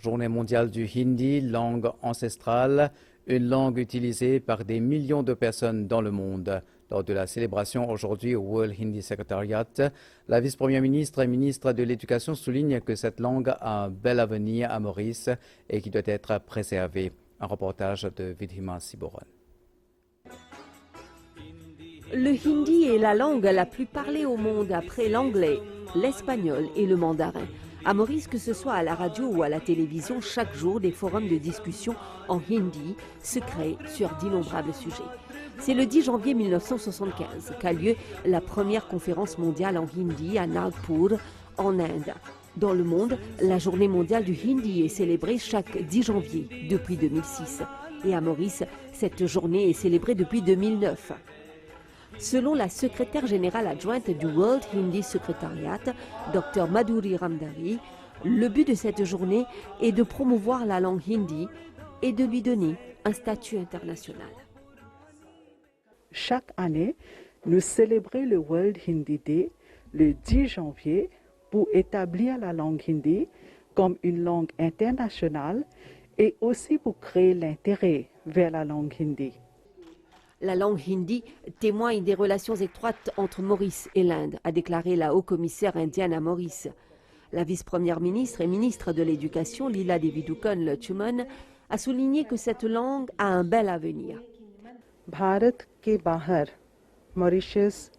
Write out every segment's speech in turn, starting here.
Journée mondiale du Hindi, langue ancestrale, une langue utilisée par des millions de personnes dans le monde. Lors de la célébration aujourd'hui au World Hindi Secretariat, la vice-première ministre et ministre de l'Éducation souligne que cette langue a un bel avenir à Maurice et qui doit être préservée. Un reportage de Vidhima Siboran. Le hindi est la langue la plus parlée au monde après l'anglais, l'espagnol et le mandarin. À Maurice, que ce soit à la radio ou à la télévision, chaque jour, des forums de discussion en hindi se créent sur d'innombrables sujets. C'est le 10 janvier 1975 qu'a lieu la première conférence mondiale en hindi à Nagpur, en Inde. Dans le monde, la journée mondiale du hindi est célébrée chaque 10 janvier depuis 2006. Et à Maurice, cette journée est célébrée depuis 2009. Selon la secrétaire générale adjointe du World Hindi Secretariat, Dr Madhuri Ramdari, le but de cette journée est de promouvoir la langue hindi et de lui donner un statut international. Chaque année, nous célébrons le World Hindi Day le 10 janvier pour établir la langue hindi comme une langue internationale et aussi pour créer l'intérêt vers la langue hindi. La langue hindi témoigne des relations étroites entre Maurice et l'Inde, a déclaré la haut-commissaire indienne à Maurice. La vice-première ministre et ministre de l'Éducation, Lila Devidukon Lutchuman, a souligné que cette langue a un bel avenir. Bharat ke bahar, Mauritius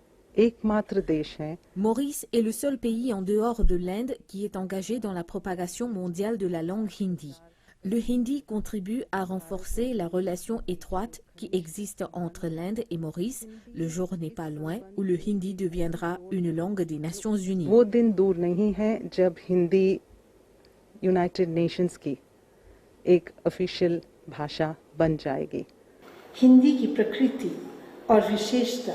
Maurice est le seul pays en dehors de l'Inde qui est engagé dans la propagation mondiale de la langue hindi. Le hindi contribue à renforcer la relation étroite qui existe entre l'Inde et Maurice. Le jour n'est pas loin où le hindi deviendra une langue des Nations Unies. वो दिन दूर नहीं है जब Hindi United Nations की एक ऑफिशियल भाषा बन जाएगी. हिंदी की प्रकृति और विशेषता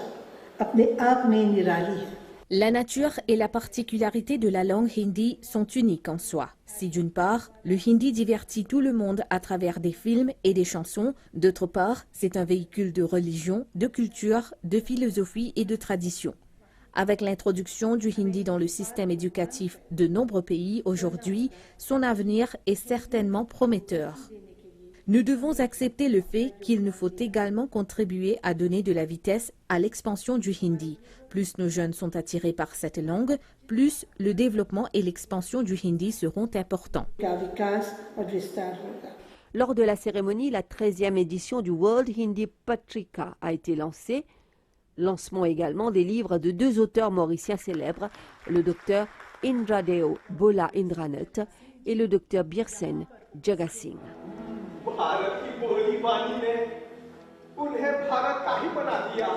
अपने आप में निराली है. La nature et la particularité de la langue hindi sont uniques en soi. Si d'une part, le hindi divertit tout le monde à travers des films et des chansons, d'autre part, c'est un véhicule de religion, de culture, de philosophie et de tradition. Avec l'introduction du hindi dans le système éducatif de nombreux pays aujourd'hui, son avenir est certainement prometteur. Nous devons accepter le fait qu'il nous faut également contribuer à donner de la vitesse à l'expansion du hindi. Plus nos jeunes sont attirés par cette langue, plus le développement et l'expansion du hindi seront importants. Lors de la cérémonie, la 13e édition du World Hindi Patrika a été lancée. Lancement également des livres de deux auteurs mauriciens célèbres, le docteur Indradeo Bola Indranath et le docteur Birsen Jagasingh. Bharat की बोली बानी ने उन्हें भारत का ही बना दिया.